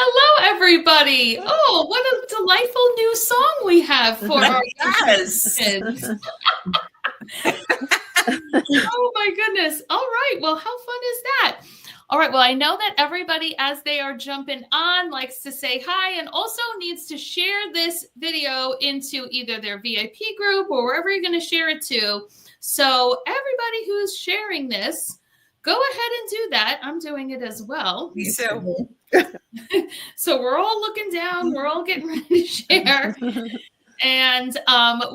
Hello, everybody. Oh, what a delightful new song we have for our kids. Oh, my goodness. All right. Well, how fun is that? All right. Well, I know that everybody, as they are jumping on, likes to say hi and also needs to share this video into either their VIP group or wherever you're going to share it to. So everybody who's sharing this, go ahead and do that. I'm doing it as well. Me too. So we're all looking down. We're all getting ready to share. And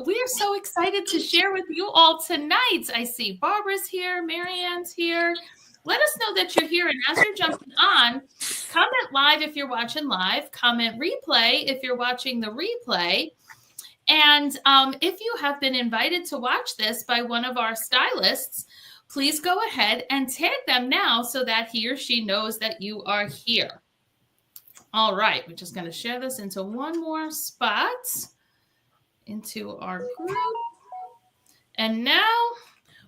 we are so excited to share with you all tonight. I see Barbara's here. Marianne's here. Let us know that you're here. And as you're jumping on, comment live if you're watching live. Comment replay if you're watching the replay. And if you have been invited to watch this by one of our stylists, please go ahead and tag them now so that he or she knows that you are here. All right, we're just going to share this into one more spot into our group. And now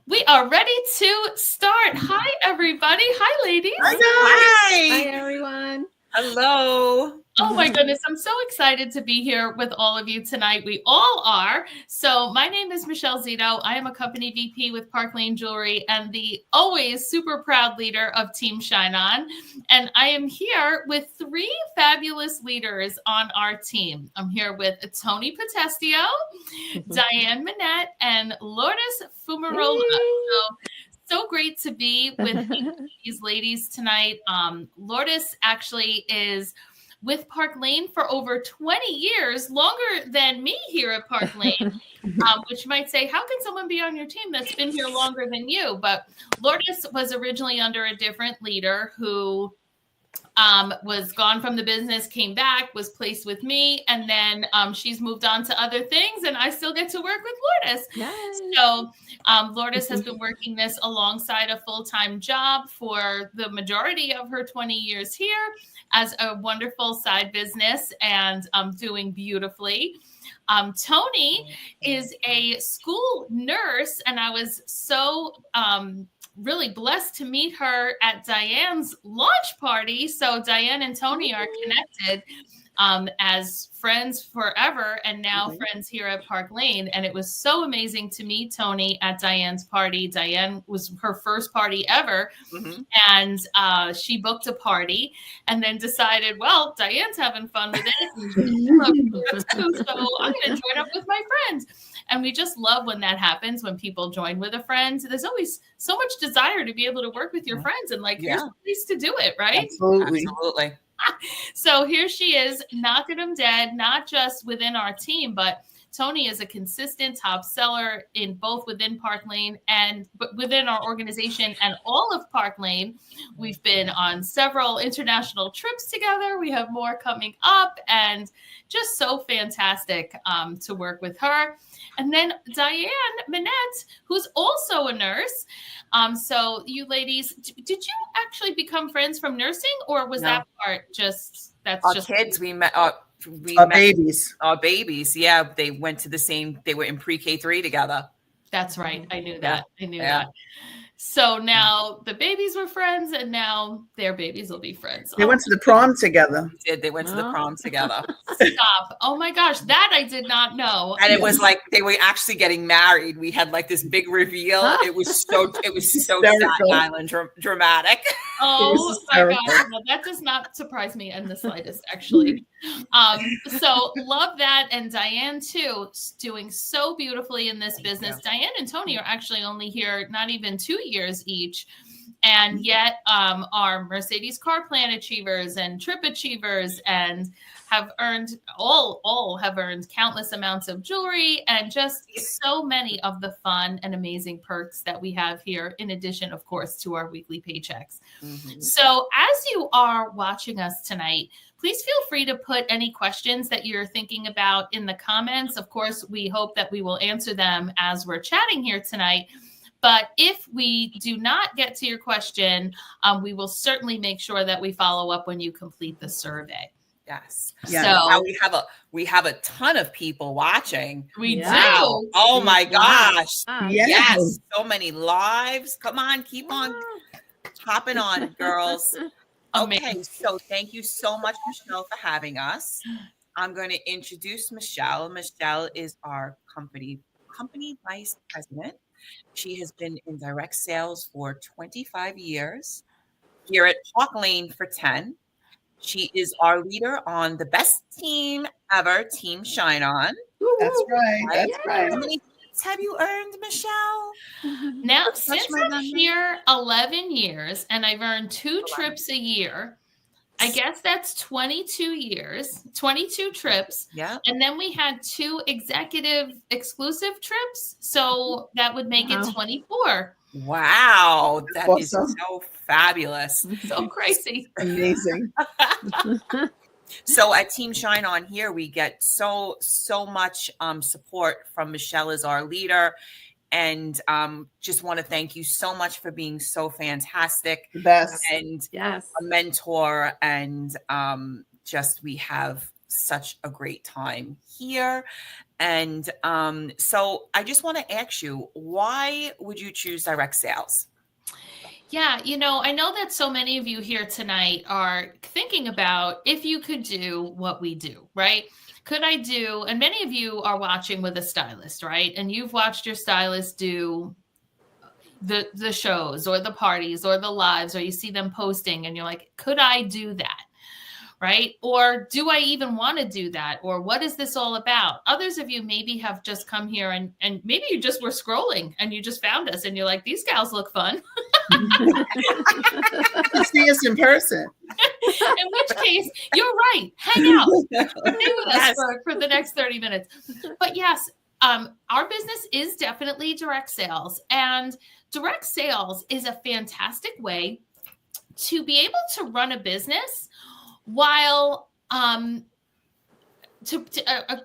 we are ready to start. Hi, everybody. Hi, ladies. Hi, everyone. Hello. Oh my goodness, I'm so excited to be here with all of you tonight. We all are. So my name is Michelle Zito. I am a company VP with Park Lane Jewelry and the always super proud leader of Team Shine On. And I am here with three fabulous leaders on our team. I'm here with Tony Potestio, Diane Minette, and Lourdes Fumarola. So great to be with these ladies tonight. Lourdes actually is with Park Lane for over 20 years, longer than me here at Park Lane, which you might say, how can someone be on your team that's been here longer than you? But Lourdes was originally under a different leader who was gone from the business, came back, was placed with me, and then she's moved on to other things, and I still get to work with Lourdes. Yes. So Lourdes has been working this alongside a full-time job for the majority of her 20 years here as a wonderful side business and doing beautifully. Tony is a school nurse, and I was so really blessed to meet her at Diane's launch party. So Diane and Tony are connected as friends forever and now friends here at Park Lane. And it was so amazing to meet Tony at Diane's party. Diane was her first party ever. And she booked a party and then decided, well, Diane's having fun with it. And so I'm going to join up with my friends. And we just love when that happens, when people join with a friend. There's always so much desire to be able to work with your friends and here's a place to do it, right? Absolutely. So here she is, knocking them dead, not just within our team, but Tony is a consistent top seller in both within Park Lane and within our organization and all of Park Lane. We've been on several international trips together. We have more coming up, and just so fantastic to work with her. And then Diane Minette, who's also a nurse. So you ladies, did you actually become friends from nursing, or was that part just our kids? We met. Babies. Our babies. Yeah, they went to the same. They were in pre-K 3 together. That's right. I knew that. I knew that. So now the babies were friends, and now their babies will be friends. They went to the prom together. They went to the prom together. Stop. Oh my gosh, that I did not know. And it was like they were actually getting married. We had like this big reveal. It was so Staten Island dramatic. Oh my gosh. Well, that does not surprise me in the slightest, actually. So love that. And Diane too, doing so beautifully in this business. Diane and Tony are actually only here not even 2 years each. And yet are Mercedes Car Plan Achievers and Trip Achievers, and have earned all have earned countless amounts of jewelry and just so many of the fun and amazing perks that we have here, in addition, of course, to our weekly paychecks. So as you are watching us tonight, please feel free to put any questions that you're thinking about in the comments. Of course, we hope that we will answer them as we're chatting here tonight. But if we do not get to your question, we will certainly make sure that we follow up when you complete the survey. Yes. So now we have a ton of people watching. We do. Oh my gosh. Yes. So many lives. Come on, keep on hopping on, girls. Okay, so thank you so much, Michelle, for having us. I'm going to introduce Michelle. Michelle is our company vice president. She has been in direct sales for 25 years, here at Park Lane for 10. She is our leader on the best team ever, Team Shine On. That's right. Right? That's right. How many points have you earned, Michelle? Now, since I'm here 11 years and I've earned 2 trips a year, I guess that's 22 years, 22 trips. Yeah. And then we had 2 executive exclusive trips. So that would make it 24. Wow. That is Awesome. so fabulous. So crazy. Amazing. So at Team Shine On here, we get so much support from Michelle as our leader. And just want to thank you so much for being so fantastic. The best. And a mentor. And just we have such a great time here. And so I just want to ask you, why would you choose direct sales? Yeah, I know that so many of you here tonight are thinking about if you could do what we do, right? Could I do, and many of you are watching with a stylist, right? And you've watched your stylist do the shows or the parties or the lives, or you see them posting and you're like, could I do that? Right? Or do I even want to do that? Or what is this all about? Others of you maybe have just come here and maybe you just were scrolling and you just found us and you're like, these gals look fun. See us in person. In which case, you're right. Hang out. Stay with us for the next 30 minutes. But yes, our business is definitely direct sales. And direct sales is a fantastic way to be able to run a business while a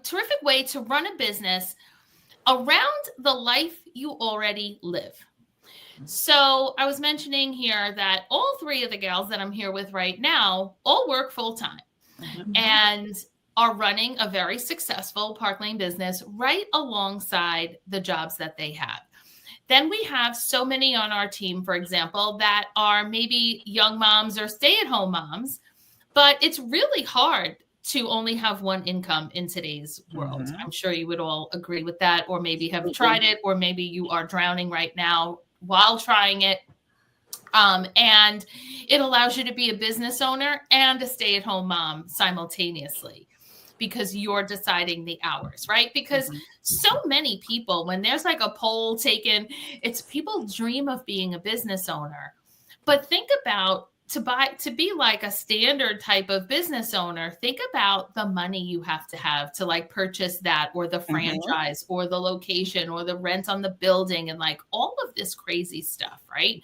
terrific way to run a business around the life you already live. So I was mentioning here that all 3 of the gals that I'm here with right now all work full time and are running a very successful Park Lane business right alongside the jobs that they have. Then we have so many on our team, for example, that are maybe young moms or stay-at-home moms, but it's really hard to only have one income in today's world. I'm sure you would all agree with that, or maybe have tried it, or maybe you are drowning right now while trying it. And it allows you to be a business owner and a stay-at-home mom simultaneously, because you're deciding the hours, right? Because so many people, when there's like a poll taken, it's people dream of being a business owner. But think about to be like a standard type of business owner, think about the money you have to like purchase that, or the franchise, or the location, or the rent on the building, and like all of this crazy stuff, right?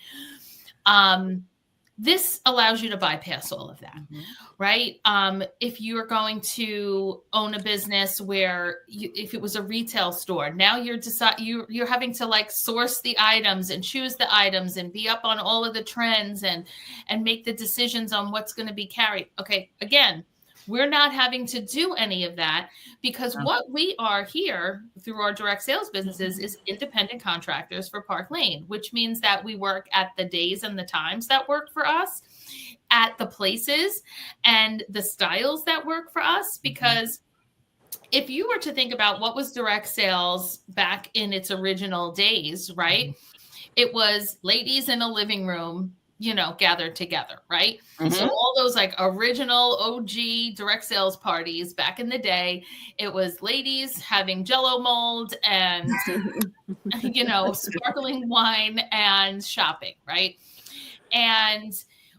This allows you to bypass all of that, right? If you're going to own a business where if it was a retail store, now you're having to like source the items and choose the items and be up on all of the trends and make the decisions on what's going to be carried. Okay, again, we're not having to do any of that, because what we are here through our direct sales businesses is independent contractors for Park Lane, which means that we work at the days and the times that work for us, at the places and the styles that work for us. Because if you were to think about what was direct sales back in its original days, right? It was ladies in a living room, gathered together, right? So all those like original OG direct sales parties back in the day, it was ladies having Jell-O mold and, sparkling wine and shopping, right? And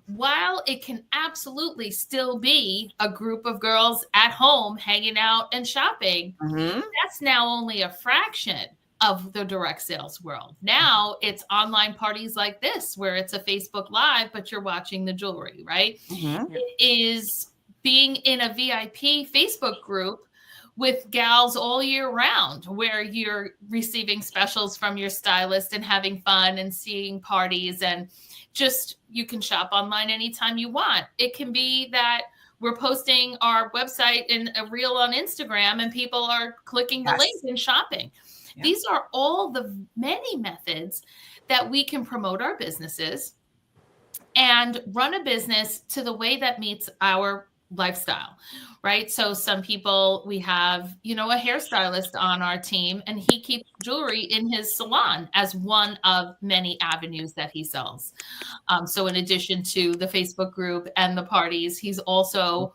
while it can absolutely still be a group of girls at home hanging out and shopping, that's now only a fraction of the direct sales world. Now it's online parties like this, where it's a Facebook Live, but you're watching the jewelry, right? It is being in a VIP Facebook group with gals all year round, where you're receiving specials from your stylist and having fun and seeing parties, and just, you can shop online anytime you want. It can be that we're posting our website in a reel on Instagram and people are clicking the link and shopping. These are all the many methods that we can promote our businesses and run a business to the way that meets our lifestyle, right? So some people, we have, a hairstylist on our team, and he keeps jewelry in his salon as one of many avenues that he sells. So in addition to the Facebook group and the parties, he's also,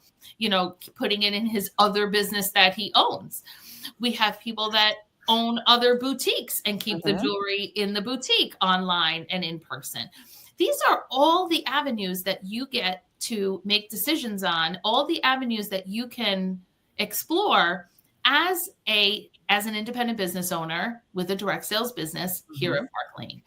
putting it in his other business that he owns. We have people that own other boutiques and keep the jewelry in the boutique online and in person. These are all the avenues that you get to make decisions on, all the avenues that you can explore as an independent business owner with a direct sales business here at Park Lane.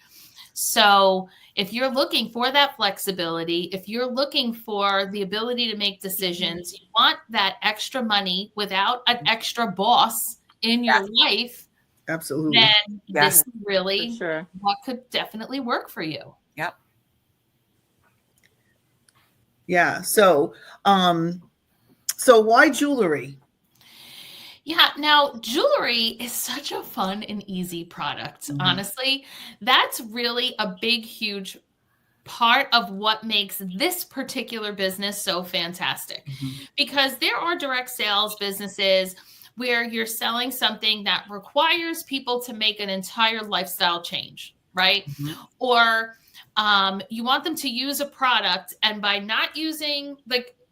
So if you're looking for that flexibility, if you're looking for the ability to make decisions, you want that extra money without an extra boss in your life, absolutely, then this is really sure. what could definitely work for you. Yep. Yeah. So why jewelry? Yeah. Now, jewelry is such a fun and easy product. Honestly, that's really a big, huge part of what makes this particular business so fantastic. Because there are direct sales businesses where you're selling something that requires people to make an entire lifestyle change, right? Or you want them to use a product, and by not using,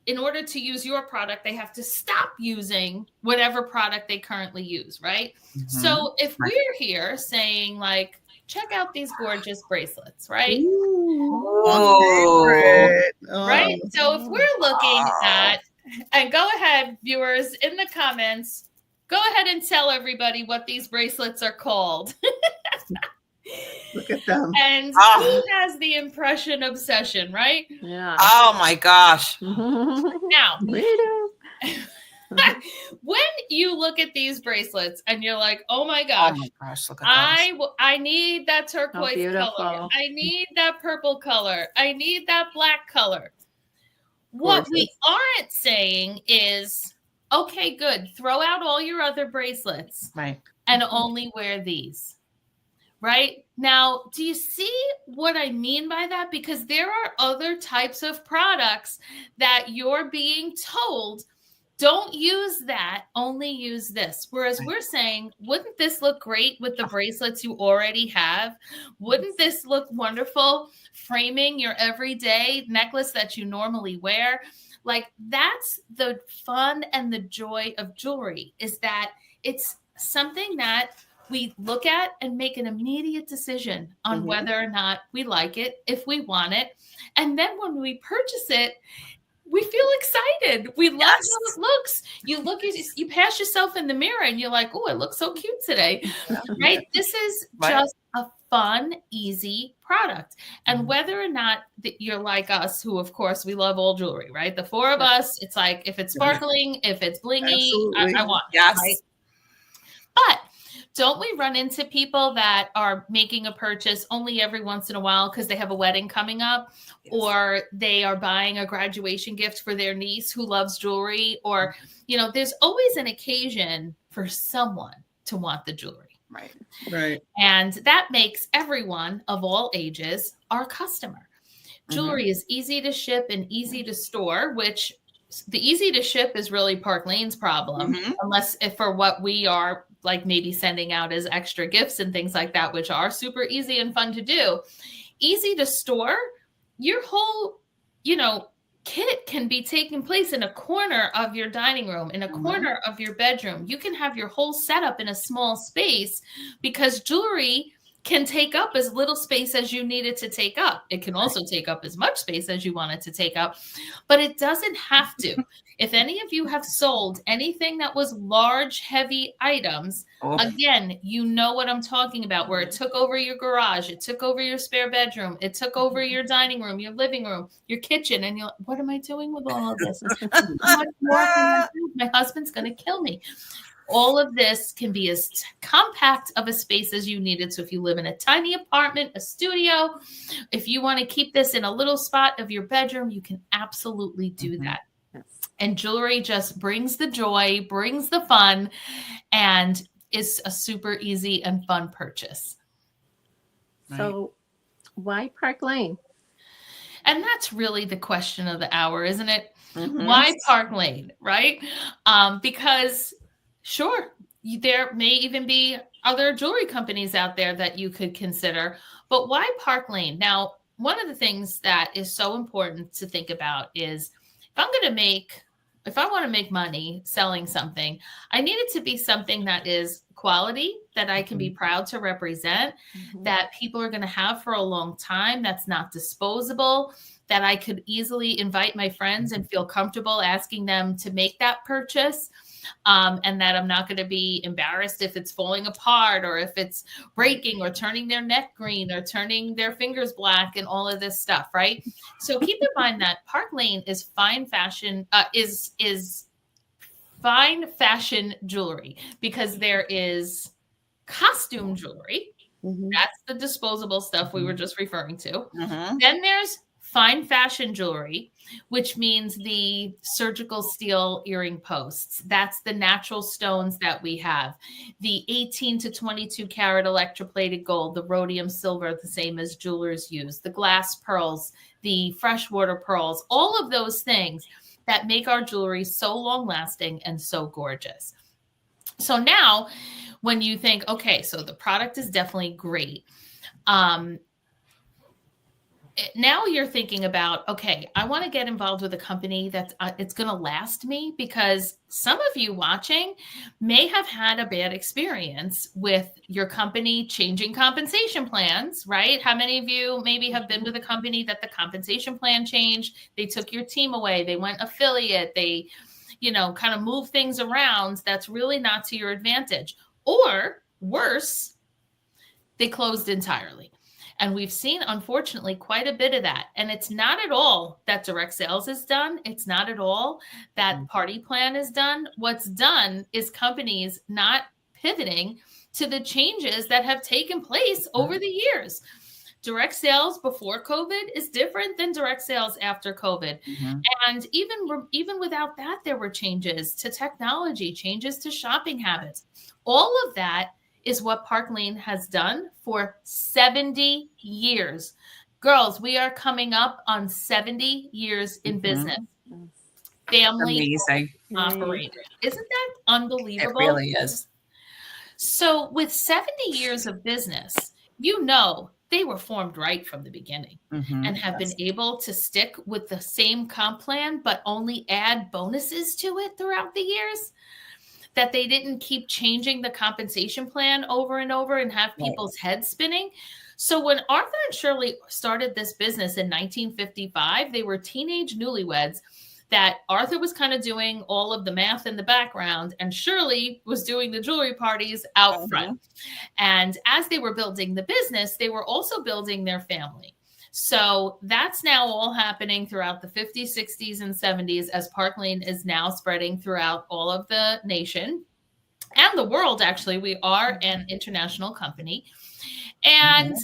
in order to use your product, they have to stop using whatever product they currently use, right? So if we're here saying, check out these gorgeous bracelets, right? Right? So if we're looking at, and go ahead, viewers, in the comments, go ahead and tell everybody what these bracelets are called. Look at them. And who has the impression obsession, right? Yeah. Oh my gosh. Now, We do. when you look at these bracelets and you're like, oh my Oh gosh, my gosh, look at those. I need that turquoise beautiful. color. I need that purple color. I need that black color. What we aren't saying is, okay, good. Throw out all your other bracelets. Right. And only wear these. Right? Now, do you see what I mean by that? Because there are other types of products that you're being told, don't use that, only use this. Whereas we're saying, wouldn't this look great with the bracelets you already have? Wouldn't this look wonderful framing your everyday necklace that you normally wear? That's the fun and the joy of jewelry, is that it's something that we look at and make an immediate decision on whether or not we like it, if we want it. And then when we purchase it, we feel excited. We love how it looks. You pass yourself in the mirror and you're like, oh, it looks so cute today. Right? This is just a fun, easy product. And whether or not that you're like us, who of course we love all jewelry, right? The four of us, it's like, if it's sparkling, if it's blingy, I want it. Yes. Right? But don't we run into people that are making a purchase only every once in a while because they have a wedding coming up, or they are buying a graduation gift for their niece who loves jewelry, or, there's always an occasion for someone to want the jewelry. Right. And that makes everyone of all ages our customer. Jewelry is easy to ship and easy to store, which the easy to ship is really Park Lane's problem, unless if for what we are maybe sending out as extra gifts and things like that, which are super easy and fun to do. Easy to store, your whole, kit can be taking place in a corner of your dining room, in a corner of your bedroom. You can have your whole setup in a small space, because jewelry can take up as little space as you need it to take up. It can also take up as much space as you want it to take up, but it doesn't have to. If any of you have sold anything that was large, heavy items, again, you know what I'm talking about, where it took over your garage, it took over your spare bedroom, it took over your dining room, your living room, your kitchen, and you're like, what am I doing with all of this? How much more can I do? My husband's going to kill me. All of this can be as compact of a space as you need it. So if you live in a tiny apartment, a studio, if you want to keep this in a little spot of your bedroom, you can absolutely do that. And jewelry just brings the joy, brings the fun, and is a super easy and fun purchase. So why Park Lane? And that's really the question of the hour, isn't it? Mhm. Why Park Lane, right? Because sure, there may even be other jewelry companies out there that you could consider, but why Park Lane? Now, one of the things that is so important to think about is if I want to make money selling something, I need it to be something that is quality, that I can be proud to represent, that people are going to have for a long time, that's not disposable, that I could easily invite my friends and feel comfortable asking them to make that purchase. And that I'm not going to be embarrassed if it's falling apart or if it's breaking or turning their neck green or turning their fingers black and all of this stuff, right? So keep in mind that Park Lane is fine fashion, is fine fashion jewelry, because there is costume jewelry. That's the disposable stuff we were just referring to. Then there's fine fashion jewelry, which means the surgical steel earring posts. That's the natural stones that we have. The 18 to 22 karat electroplated gold, the rhodium silver, the same as jewelers use, the glass pearls, the freshwater pearls, all of those things that make our jewelry so long lasting and so gorgeous. So now when you think, okay, so the product is definitely great. Now you're thinking about, okay, I want to get involved with a company that's it's going to last me, because some of you watching may have had a bad experience with your company changing compensation plans, right? How many of you maybe have been with a company that the compensation plan changed? They took your team away. They went affiliate. They, kind of move things around. That's really not to your advantage. Or worse, they closed entirely. And we've seen, unfortunately, quite a bit of that. And it's not at all that direct sales is done. It's not at all that party plan is done. What's done is companies not pivoting to the changes that have taken place over the years. Direct sales before COVID is different than direct sales after COVID. And even without that, there were changes to technology, changes to shopping habits. All of that is what Park Lane has done for 70 years. Girls, we are coming up on 70 years in business. Family operated. Isn't that unbelievable? It really is. So with 70 years of business, they were formed right from the beginning and have been able to stick with the same comp plan, but only add bonuses to it throughout the years. That they didn't keep changing the compensation plan over and over and have people's heads spinning. So when Arthur and Shirley started this business in 1955, they were teenage newlyweds that Arthur was kind of doing all of the math in the background and Shirley was doing the jewelry parties out front. And as they were building the business, they were also building their family. So that's now all happening throughout the 50s, 60s, and 70s as Park Lane is now spreading throughout all of the nation and the world. Actually, we are an international company. And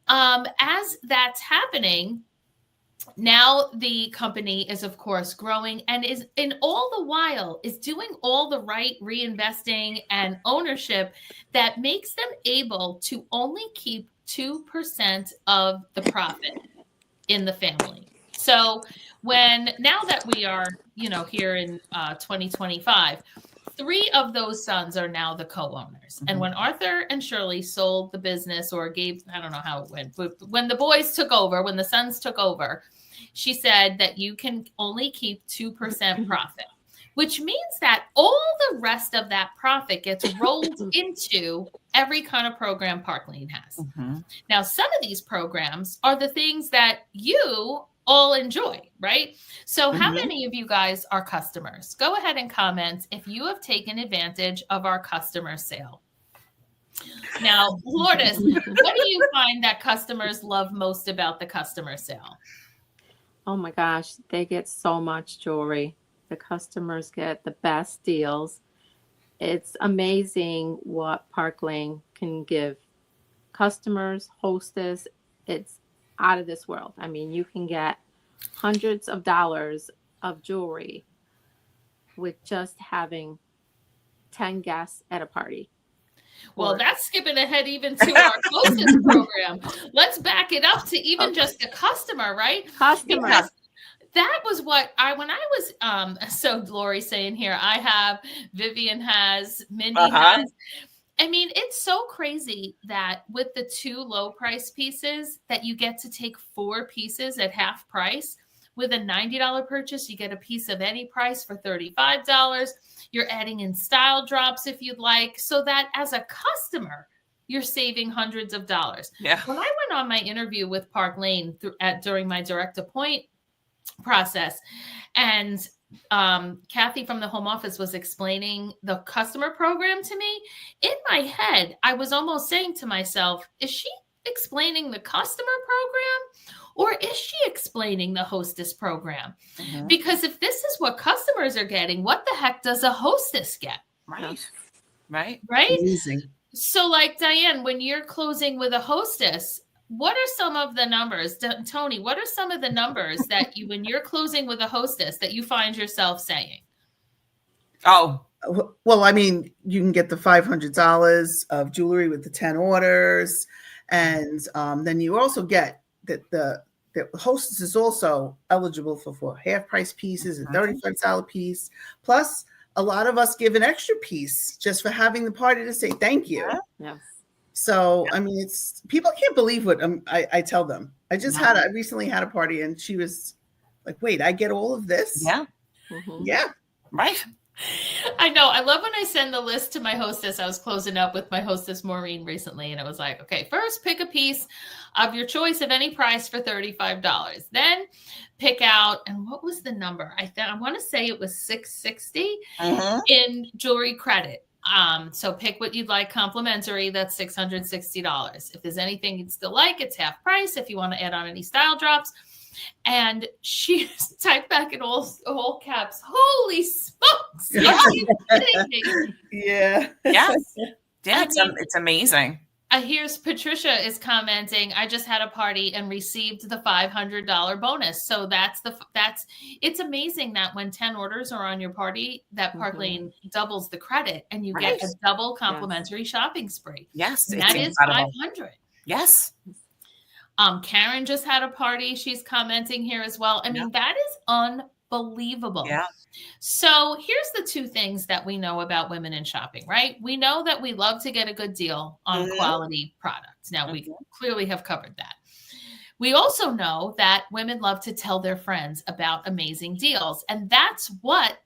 as that's happening, now the company is, of course, growing and is in all the while is doing all the right reinvesting and ownership that makes them able to only keep 2% of the profit in the family. So now that we are, here in 2025, 3 of those sons are now the co-owners. And when Arthur and Shirley sold the business or I don't know how it went, but when the boys took over, when the sons took over, she said that you can only keep 2% profit, which means that all the rest of that profit gets rolled into every kind of program Park Lane has. Now, some of these programs are the things that you all enjoy, right? So how many of you guys are customers? Go ahead and comment if you have taken advantage of our customer sale. Now, Lourdes, what do you find that customers love most about the customer sale? Oh my gosh, they get so much jewelry. The customers get the best deals. It's amazing what Park Lane can give customers, hostess. It's out of this world. I mean, you can get hundreds of dollars of jewelry with just having 10 guests at a party. Well, Or- that's skipping ahead even to our hostess program. Let's back it up to even just the customer, right? Customer. Because that was what when I was so Lori saying here, I have, Vivian has, Mindy has. I mean, it's so crazy that with the 2 low price pieces that you get to take 4 pieces at half price. With a $90 purchase, you get a piece of any price for $35. You're adding in style drops if you'd like, so that as a customer, you're saving hundreds of dollars. Yeah. When I went on my interview with Park Lane during my direct appoint process, and Kathy from the home office was explaining the customer program to me, in my head, I was almost saying to myself, is she explaining the customer program? Or is she explaining the hostess program? Mhm. Because if this is what customers are getting, what the heck does a hostess get? Right. Right. Right? Amazing. So like Diane, when you're closing with a hostess, what are some of the numbers? Tony, what are some of the numbers that you, when you're closing with a hostess, that you find yourself saying? Oh, Well, I mean, you can get the $500 of jewelry with the 10 orders. And then you also get that the hostess is also eligible for half price pieces, a $35 piece. Plus, a lot of us give an extra piece just for having the party to say thank you. Yes. So, I mean, it's people can't believe what I tell them. I recently had a party and she was like, wait, I get all of this? yeah. Mhm. Yeah. Right. I know. I love when I send the list to my hostess. I was closing up with my hostess, Maureen, recently, and it was like, okay, first pick a piece of your choice of any price for $35. Then pick out, and what was the number? I want to say it was $660 in jewelry credit. So pick what you'd like complimentary. That's $660. If there's anything you'd still like, it's half price. If you want to add on any style drops. And she typed back in all caps, holy smokes. Are you kidding me? Yeah. Yes. Yeah. I mean, It's amazing. Here's Patricia is commenting, I just had a party and received the $500 bonus. So it's amazing that when 10 orders are on your party, that Park Lane doubles the credit and you get a double complimentary shopping spree. Yes. And It's that is incredible. $500. Yes. Karen just had a party. She's commenting here as well. I mean, that is unbelievable. Yeah. So here's the 2 things that we know about women in shopping, right? We know that we love to get a good deal on quality products. Now, we clearly have covered that. We also know that women love to tell their friends about amazing deals. And that's what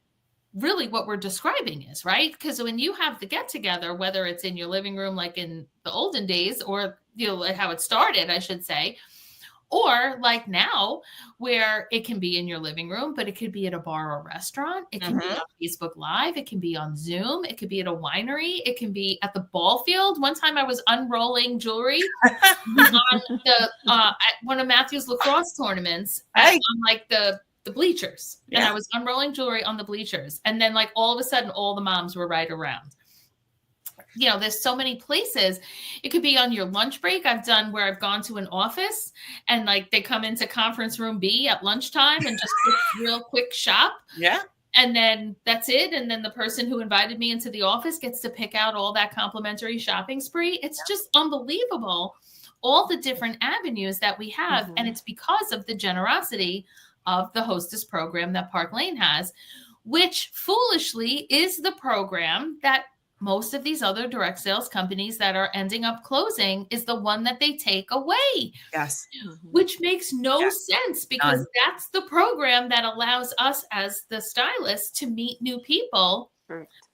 we're describing is, right? Because when you have the get together, whether it's in your living room, like in the olden days, or how it started, I should say, or like now where it can be in your living room, but it could be at a bar or restaurant. It can be on Facebook Live. It can be on Zoom. It could be at a winery. It can be at the ball field. One time I was unrolling jewelry on at one of Matthew's lacrosse tournaments on like the bleachers. And I was unrolling jewelry on the bleachers. And then like all of a sudden, all the moms were right around. There's so many places. It could be on your lunch break. I've done where I've gone to an office and like they come into conference room B at lunchtime and just real quick shop. Yeah. And then that's it. And then the person who invited me into the office gets to pick out all that complimentary shopping spree. It's just unbelievable. All the different avenues that we have. And it's because of the generosity of the hostess program that Park Lane has, which foolishly is the program that most of these other direct sales companies that are ending up closing is the one that they take away. Yes. Which makes no sense because that's the program that allows us as the stylists to meet new people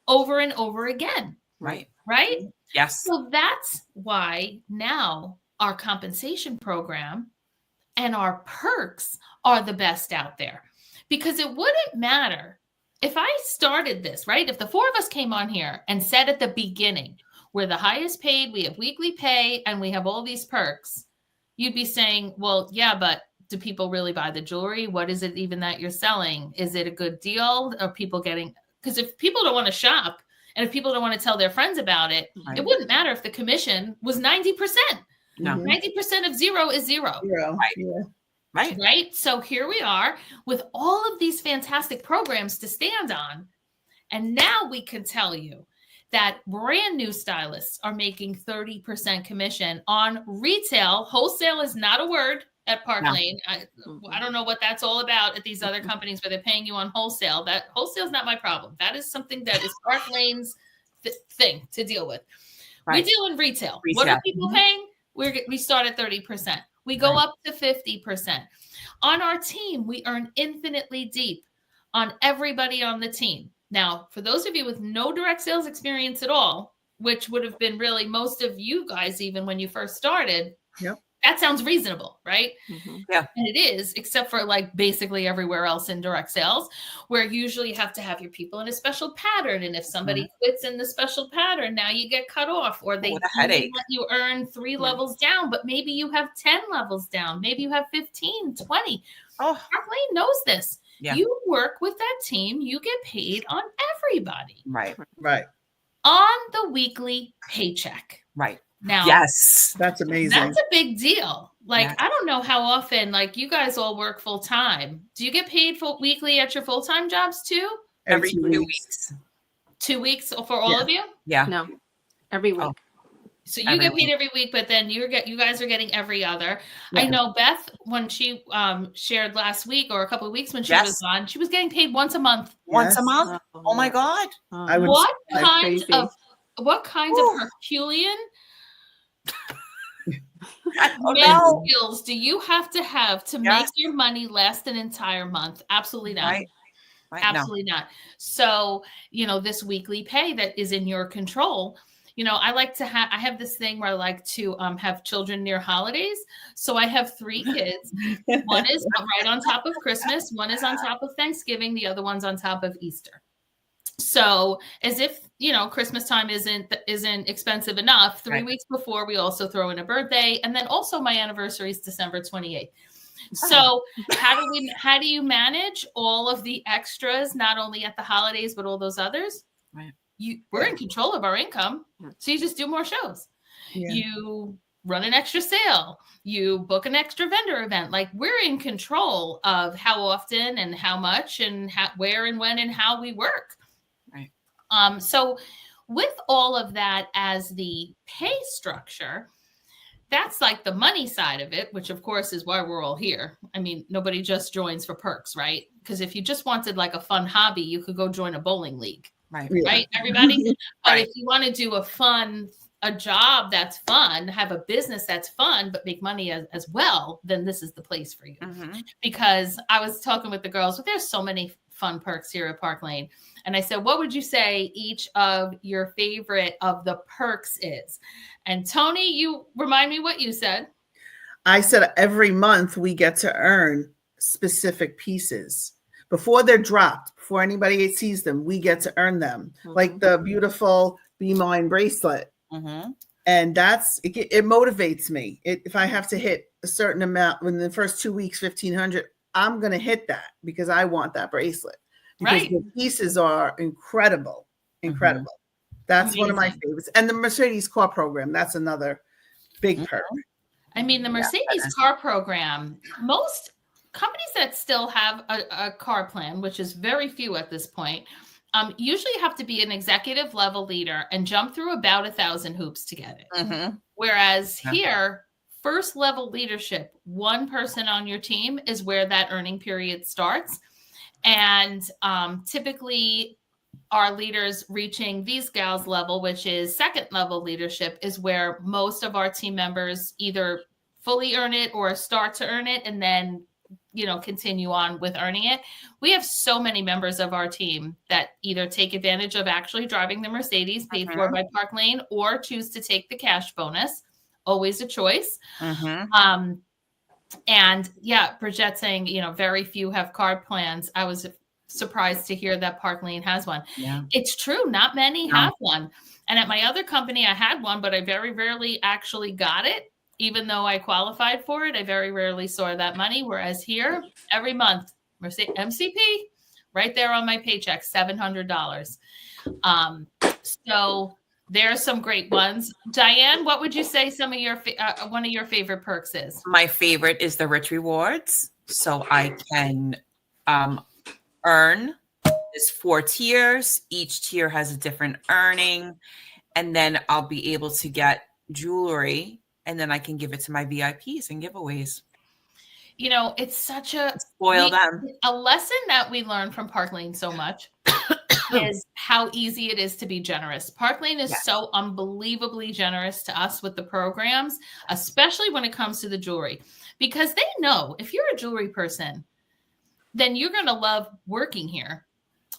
over and over again. Right. Right? Yes. So that's why now our compensation program and our perks are the best out there, because it wouldn't matter if I started this, right? If the 4 of us came on here and said at the beginning, we're the highest paid, we have weekly pay, and we have all these perks, you'd be saying, well, yeah, but do people really buy the jewelry? What is it even that you're selling? Is it a good deal? Are people getting, because if people don't want to shop and if people don't want to tell their friends about it, it wouldn't matter if the commission was 90%. No. 90% of zero is zero. Right. Yeah. Right. So here we are with all of these fantastic programs to stand on. And now we can tell you that brand new stylists are making 30% commission on retail. Wholesale is not a word at Park No. Lane. I don't know what that's all about at these other companies where they're paying you on wholesale. That wholesale is not my problem. That is something that is Park Lane's thing to deal with. Right. We deal in retail. What are people paying? We start at 30%. We go up to 50%. On our team, we earn infinitely deep on everybody on the team. Now, for those of you with no direct sales experience at all, which would have been really most of you guys, even when you first started, that sounds reasonable, right? Yeah. And it is, except for like basically everywhere else in direct sales, where usually you have to have your people in a special pattern. And if somebody quits in the special pattern, now you get cut off, or they let you earn 3 levels down, but maybe you have 10 levels down. Maybe you have 15, 20. Park Lane knows this. Yeah. You work with that team, you get paid on everybody. Right. On the weekly paycheck. Right. Now, that's amazing. That's a big deal. Like, Yes. I don't know how often, like, you guys all work full time. Do you get paid weekly at your full time jobs too? Every 2 weeks. 2 weeks for all of you? Yeah. No, every week. So you get paid every week, but then you guys are getting every other. Yeah. I know Beth, when she shared last week or a couple of weeks when she was on, she was getting paid once a month. Once a month? Oh my God. What kinds of Herculean skills do you have to make your money last an entire month? Absolutely not. Right. Absolutely not. So, this weekly pay that is in your control. I like to I have this thing where I like to have children near holidays. So I have 3 kids. One is right on top of Christmas. One is on top of Thanksgiving. The other one's on top of Easter. So as if, Christmas time isn't expensive enough, 3 weeks before we also throw in a birthday. And then also my anniversary is December 28th. So how do you manage all of the extras, not only at the holidays, but all those others? Right. We're in control of our income. So you just do more shows. Yeah. You run an extra sale. You book an extra vendor event. Like, we're in control of how often and how much and where and when and how we work. Right. So with all of that as the pay structure, that's like the money side of it, which of course is why we're all here. I mean, nobody just joins for perks, right? Because if you just wanted like a fun hobby, you could go join a bowling league. Right, everybody. But if you want to do a job that's fun, have a business that's fun, but make money as well, then this is the place for you. Because I was talking with the girls, but there's so many fun perks here at Park Lane. And I said, what would you say each of your favorite of the perks is? And Tony, you remind me what you said. I said every month we get to earn specific pieces. Before they're dropped, before anybody sees them, we get to earn them. Like the beautiful Be Mine bracelet. And it motivates me. If I have to hit a certain amount in the first 2 weeks, 1,500, I'm going to hit that because I want that bracelet. Because the pieces are incredible. That's amazing. One of my favorites. And the Mercedes car program, that's another big perk. I mean, the Mercedes car program, most companies that still have a car plan, which is very few at this point, usually have to be an executive level leader and jump through about 1,000 hoops to get it. Whereas here, first level leadership, one person on your team is where that earning period starts. And typically our leaders reaching these gals level, which is second level leadership, is where most of our team members either fully earn it or start to earn it and then continue on with earning it. We have so many members of our team that either take advantage of actually driving the Mercedes paid for by Park Lane or choose to take the cash bonus. Always a choice. And Bridget saying, very few have card plans. I was surprised to hear that Park Lane has one. Yeah. It's true. Not many have one. And at my other company, I had one, but I very rarely actually got it. Even though I qualified for it, I very rarely saw that money. Whereas here, every month, MCP, right there on my paycheck, $700. So there are some great ones. Diane, what would you say some of your one of your favorite perks is? My favorite is the Rich Rewards. So I can earn there's 4 tiers. Each tier has a different earning. And then I'll be able to get jewelry, and then I can give it to my VIPs and giveaways. You know, it's such a Spoil them. a lesson that we learn from Park Lane so much is how easy it is to be generous. Park Lane is so unbelievably generous to us with the programs, especially when it comes to the jewelry, because they know if you're a jewelry person, then you're going to love working here.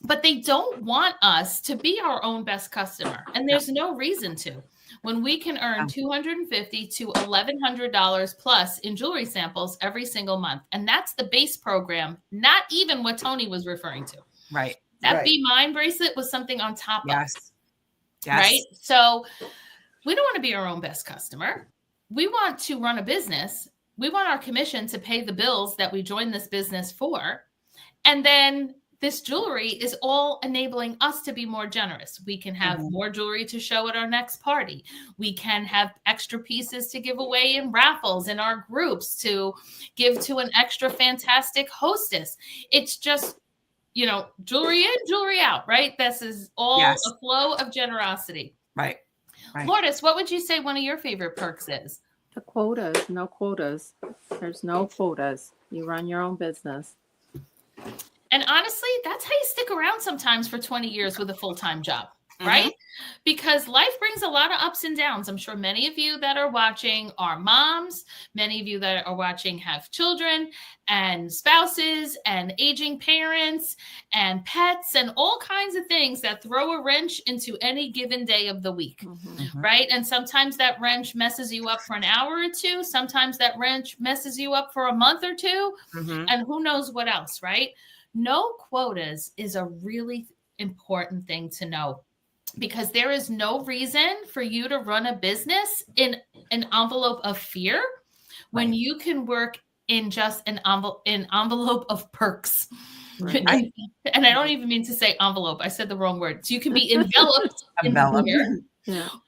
But they don't want us to be our own best customer. And there's no reason to. When we can earn $250 to $1,100 plus in jewelry samples every single month. And that's the base program, not even what Tony was referring to. Right. That Be Mine bracelet was something on top of it. Yes. Right? So we don't want to be our own best customer. We want to run a business. We want our commission to pay the bills that we joined this business for. And then this jewelry is all enabling us to be more generous. We can have more jewelry to show at our next party. We can have extra pieces to give away in raffles in our groups to give to an extra fantastic hostess. It's just, you know, jewelry in, jewelry out, right? This is all a flow of generosity. Right. Lourdes, what would you say one of your favorite perks is? The quotas, no quotas. There's no quotas. You run your own business. And honestly, that's how you stick around sometimes for 20 years with a full-time job, right? Because life brings a lot of ups and downs. I'm sure many of you that are watching are moms. Many of you that are watching have children and spouses and aging parents and pets and all kinds of things that throw a wrench into any given day of the week, right? And sometimes that wrench messes you up for an hour or two. Sometimes that wrench messes you up for a month or two. And who knows what else, right? No quotas is a really important thing to know, because there is no reason for you to run a business in an envelope of fear when you can work in just an envelope of perks. And I don't even mean to say envelope. I said the wrong word. So you can be enveloped in fear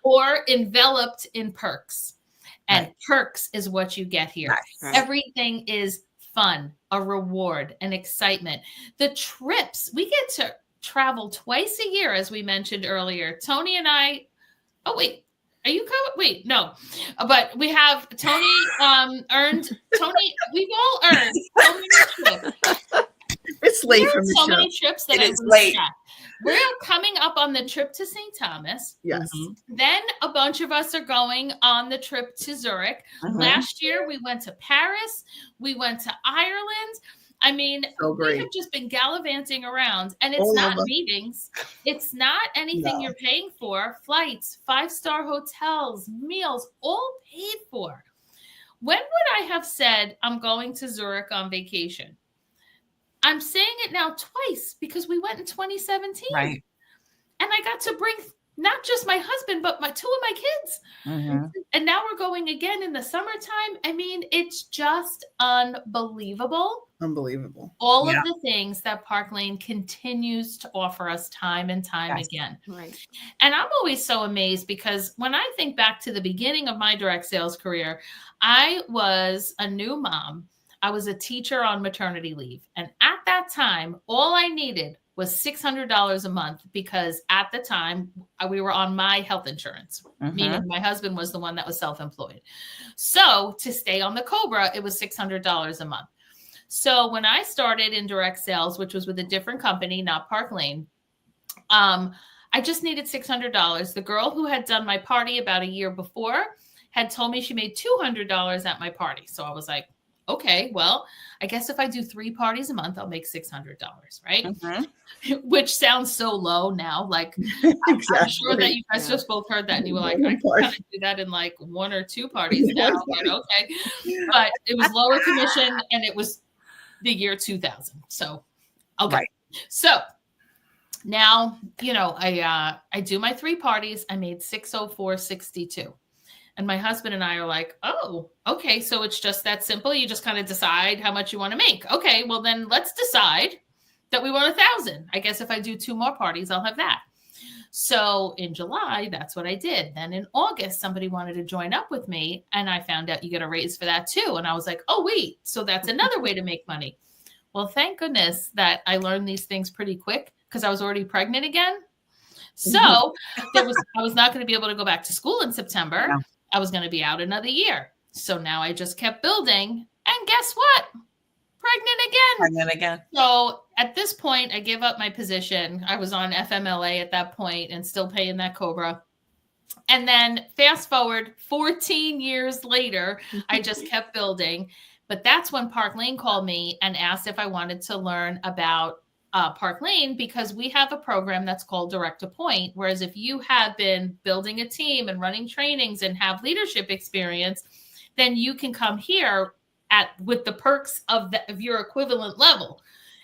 or enveloped in perks. And perks is what you get here. Everything is fun, a reward, an excitement. The trips, we get to travel twice a year, as we mentioned earlier. Tony and I, wait, are you coming? Wait, no. But we have Tony we've all earned so many trips. It's late for Michelle. So many trips that it is late. We're coming up on the trip to St. Thomas. Yes. Then a bunch of us are going on the trip to Zurich. Last year, we went to Paris. We went to Ireland. I mean, we have just been gallivanting around, and it's not meetings. It's not anything you're paying for. Flights, 5-star hotels, meals, all paid for. When would I have said I'm going to Zurich on vacation? I'm saying it now twice because we went in 2017. Right. And I got to bring not just my husband, but 2 of my kids. And now we're going again in the summertime. I mean, it's just unbelievable. Unbelievable. All of the things that Park Lane continues to offer us time and time again. Right. And I'm always so amazed because when I think back to the beginning of my direct sales career, I was a new mom. I was a teacher on maternity leave. And at that time, all I needed was $600 a month because at the time we were on my health insurance, meaning my husband was the one that was self-employed. So to stay on the Cobra, it was $600 a month. So when I started in direct sales, which was with a different company, not Park Lane, I just needed $600. The girl who had done my party about a year before had told me she made $200 at my party. So I was like, okay, well, I guess if I do 3 parties a month, I'll make $600, right? Which sounds so low now. Like, I'm sure that you guys just both heard that and you were like, I can kind of do that in like 1 or 2 parties now. But okay. But it was lower commission and it was the year 2000. So, okay. Right. So now, you know, I do my 3 parties. I made $604.62. And my husband and I are like, oh, okay. So it's just that simple. You just kind of decide how much you want to make. Okay, well then let's decide that we want 1,000. I guess if I do 2 more parties, I'll have that. So in July, that's what I did. Then in August, somebody wanted to join up with me. And I found out you get a raise for that too. And I was like, oh, wait, so that's another way to make money. Well, thank goodness that I learned these things pretty quick because I was already pregnant again. So I was not going to be able to go back to school in September. Yeah. I was going to be out another year. So now I just kept building. And guess what? Pregnant again. So at this point, I gave up my position. I was on FMLA at that point and still paying that COBRA. And then fast forward 14 years later, I just kept building. But that's when Park Lane called me and asked if I wanted to learn about Park Lane, because we have a program that's called Direct to Point. Whereas if you have been building a team and running trainings and have leadership experience, then you can come here with the perks of your equivalent level.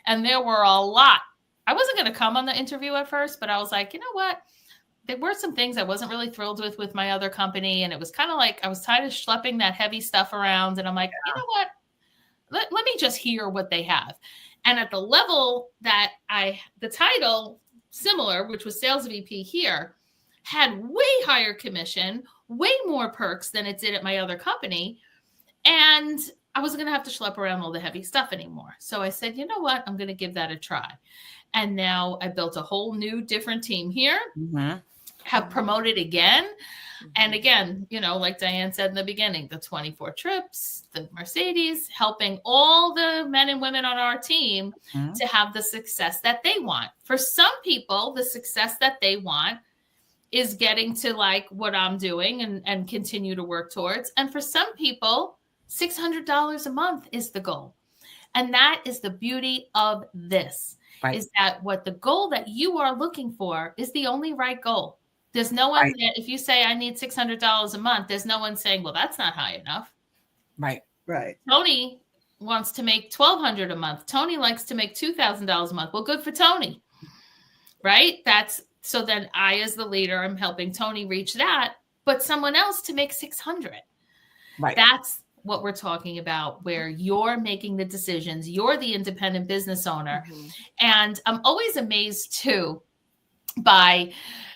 And there were a lot. I wasn't going to come on the interview at first, but I was like, you know what? There were some things I wasn't really thrilled with my other company. And it was kind of like, I was tired of schlepping that heavy stuff around. And I'm like, you know what? Let me just hear what they have. And at the level that the title similar, which was sales VP here, had way higher commission, way more perks than it did at my other company. And I wasn't going to have to schlep around all the heavy stuff anymore. So I said, you know what? I'm going to give that a try. And now I built a whole new different team here, have promoted again. And again, you know, like Diane said in the beginning, the 24 trips, the Mercedes, helping all the men and women on our team to have the success that they want. For some people, the success that they want is getting to like what I'm doing and continue to work towards. And for some people, $600 a month is the goal. And that is the beauty of this, is that what the goal that you are looking for is the only right goal. There's no one that if you say I need $600 a month, there's no one saying, well, that's not high enough. Right. Tony wants to make $1,200 a month. Tony likes to make $2,000 a month. Well, good for Tony. Right? So then I, as the leader, I'm helping Tony reach that, but someone else to make $600. Right. That's what we're talking about, where you're making the decisions. You're the independent business owner. And I'm always amazed too by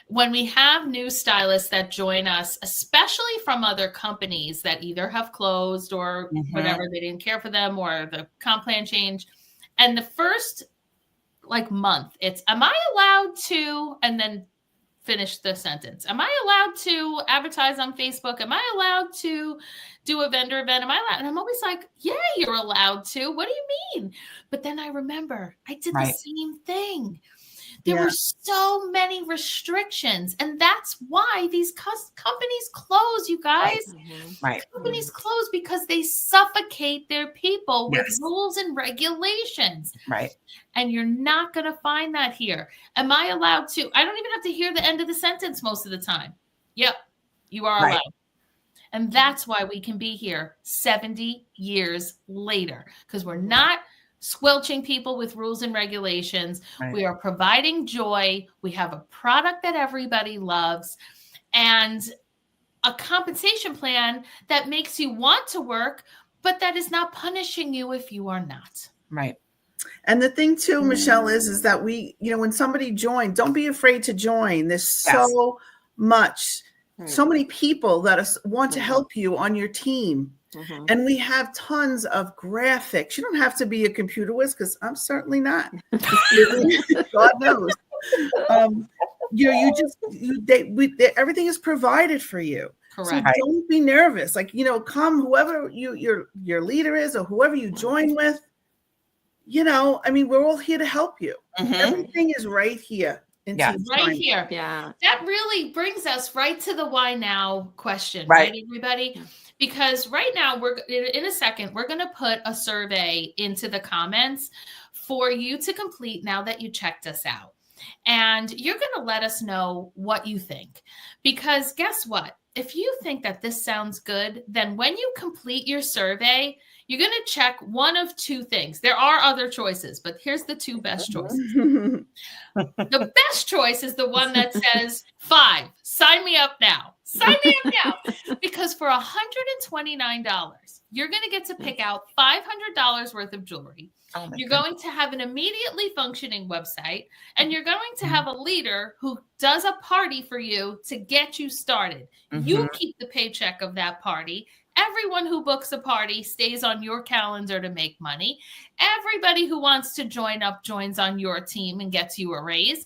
when we have new stylists that join us, especially from other companies that either have closed or whatever, they didn't care for them or the comp plan change. And the first month, it's, am I allowed to, and then finish the sentence. Am I allowed to advertise on Facebook? Am I allowed to do a vendor event? Am I allowed? And I'm always like, yeah, you're allowed to. What do you mean? But then I remember I did the same thing. There were so many restrictions. And that's why these companies close, you guys. Companies close because they suffocate their people with rules and regulations. And you're not going to find that here. Am I allowed to? I don't even have to hear the end of the sentence most of the time. Yep, you are allowed. And that's why we can be here 70 years later, because we're not squelching people with rules and regulations. We are providing joy. We have a product that everybody loves and a compensation plan that makes you want to work, but that is not punishing you if you are not. And the thing too, Michelle, is that we, you know, when somebody joins, don't be afraid to join. There's so much, so many people that want to help you on your team. And we have tons of graphics. You don't have to be a computer whiz, because I'm certainly not. God knows. Everything is provided for you. Correct. So don't be nervous. Like, you know, come whoever your leader is or whoever you join with. You know, I mean, we're all here to help you. Everything is right here. Right here. Yeah. That really brings us right to the why now question, right everybody? Because right now we're in a second, we're going to put a survey into the comments for you to complete now that you checked us out. And you're going to let us know what you think. Because guess what? If you think that this sounds good, then when you complete your survey, you're going to check one of two things. There are other choices, but here's the two best choices. The best choice is the one that says 5. Sign me up now. Sign me up now. Because for $129, you're going to get to pick out $500 worth of jewelry. You're going to have an immediately functioning website, and you're going to have a leader who does a party for you to get you started. You keep the paycheck of that party, Everyone who books a party stays on your calendar to make money. Everybody who wants to join up joins on your team and gets you a raise.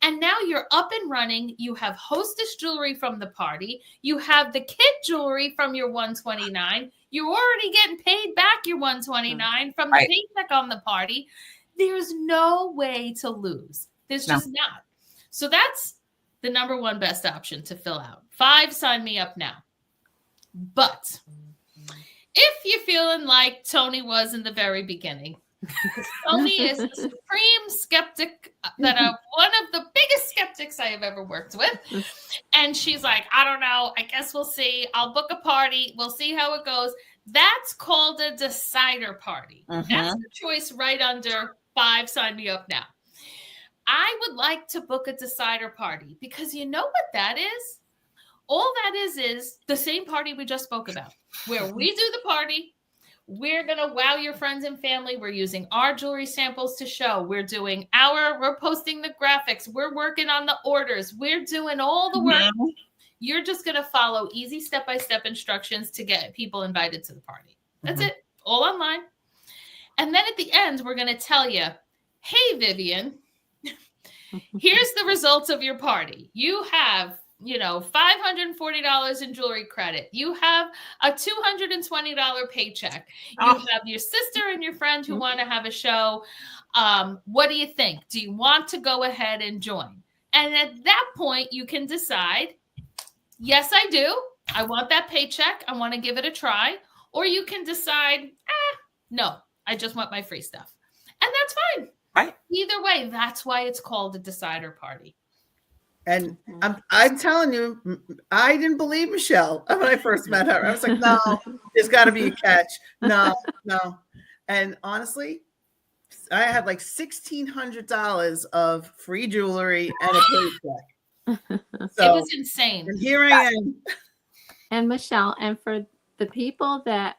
And now you're up and running. You have hostess jewelry from the party. You have the kit jewelry from your 129. You're already getting paid back your 129 from the paycheck on the party. There's no way to lose. There's just not. So that's the number one best option to fill out. 5, sign me up now. But if you're feeling like Tony was in the very beginning, Tony is the supreme skeptic that one of the biggest skeptics I have ever worked with. And she's like, I don't know. I guess we'll see. I'll book a party. We'll see how it goes. That's called a decider party. That's the choice right under 5, sign me up now. I would like to book a decider party because you know what that is? All that is the same party we just spoke about, where we do the party. We're going to wow your friends and family. We're using our jewelry samples to show. We're posting the graphics. We're working on the orders. We're doing all the work. You're just going to follow easy step-by-step instructions to get people invited to the party. That's it. All online. And then at the end, we're going to tell you, hey, Vivian, here's the results of your party. You have $540 in jewelry credit. You have a $220 paycheck. You have your sister and your friend who want to have a show. What do you think? Do you want to go ahead and join? And at that point, you can decide, yes, I do. I want that paycheck. I want to give it a try. Or you can decide, no, I just want my free stuff. And that's fine. Right. Either way, that's why it's called a decider party. And I'm telling you, I didn't believe Michelle when I first met her. I was like, no, there's got to be a catch. No. And honestly, I had like $1,600 of free jewelry and a paycheck. So, it was insane. And here I am. And Michelle, and for the people that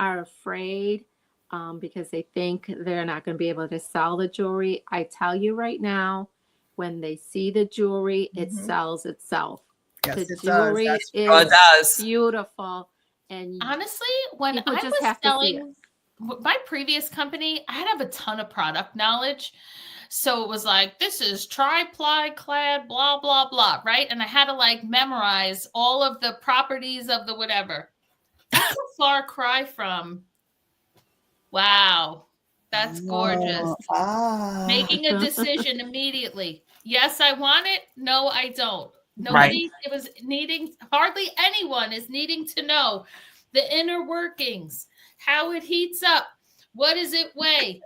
are afraid because they think they're not going to be able to sell the jewelry, I tell you right now, when they see the jewelry, it sells itself. Yes, the jewelry is beautiful. And honestly, when I was selling my previous company, I had to have a ton of product knowledge. So it was like, this is tri-ply clad, blah, blah, blah, right? And I had to memorize all of the properties of the whatever. That's a far cry from, wow, that's gorgeous. Making a decision immediately. Yes, I want it. No, I don't. Nobody, it was hardly anyone is needing to know the inner workings, how it heats up. What does it weigh?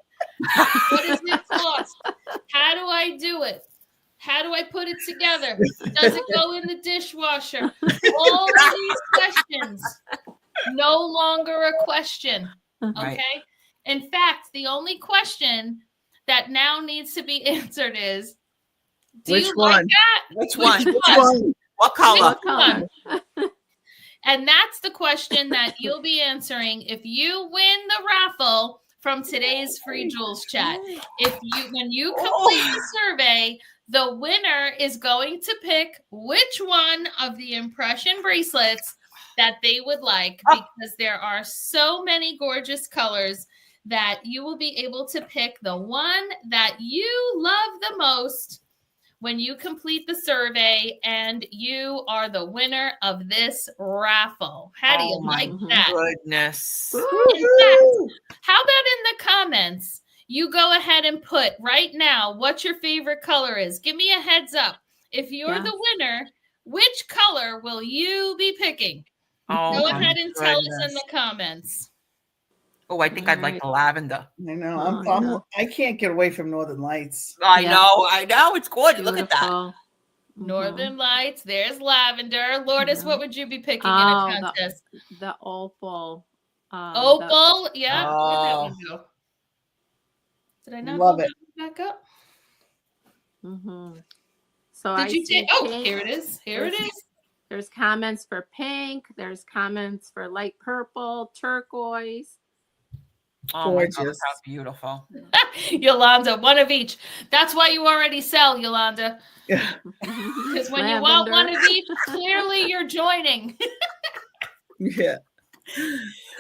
What does it cost? How do I do it? How do I put it together? Does it go in the dishwasher? All of these questions, no longer a question. Okay. In fact, the only question that now needs to be answered is, do you like that? Which one? What color? And that's the question that you'll be answering if you win the raffle from today's Free Jewels Chat. When you complete the survey, the winner is going to pick which one of the impression bracelets that they would like, because there are so many gorgeous colors that you will be able to pick the one that you love the most when you complete the survey, and you are the winner of this raffle. How do you like that? Goodness. In fact, how about in the comments, you go ahead and put right now what your favorite color is. Give me a heads up. If you're the winner, which color will you be picking? Go ahead and tell us in the comments. Oh, I think I'd like the lavender. I know. I can't get away from Northern Lights. I know. It's gorgeous. Look at that. Northern Lights. There's lavender. Lourdes, what would you be picking in a contest? The opal. Opal? Yeah. Where'd that one go? Did I not love it back up? So did you take? Oh, here it is. Here it is. There's comments for pink. There's comments for light purple, turquoise. Oh my God, how beautiful. Yolanda, one of each. That's why you already sell, Yolanda. Because when you want one of each, clearly you're joining. Yeah.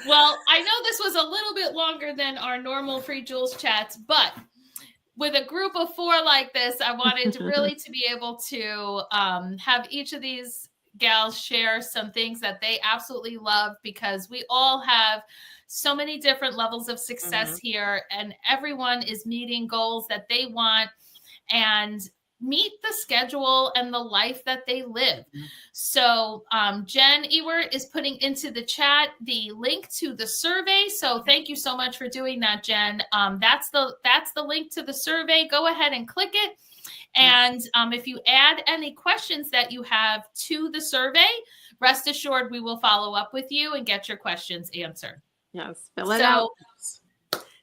Well, I know this was a little bit longer than our normal Free Jewels chats, but with a group of 4 like this, I wanted to really to be able to have each of these gals share some things that they absolutely love, because we all have so many different levels of success here, and everyone is meeting goals that they want and meet the schedule and the life that they live. So Jen Ewert is putting into the chat the link to the survey. So thank you so much for doing that, Jen. That's the link to the survey. Go ahead and click it. And if you add any questions that you have to the survey, rest assured we will follow up with you and get your questions answered. Yes, fill it out.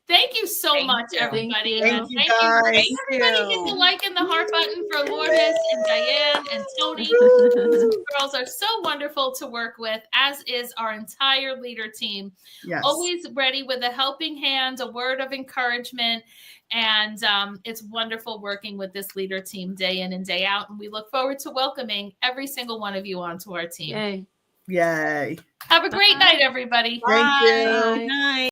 Thank you so much, everybody. Thank you, Thank guys. you. Everybody hit the like and the heart button for Lourdes and Diane and Tony. These girls are so wonderful to work with, as is our entire leader team. Yes. Always ready with a helping hand, a word of encouragement. And it's wonderful working with this leader team day in and day out. And we look forward to welcoming every single one of you onto our team. Yay. Yay. Have a great night, everybody. Thank you. Bye. Night.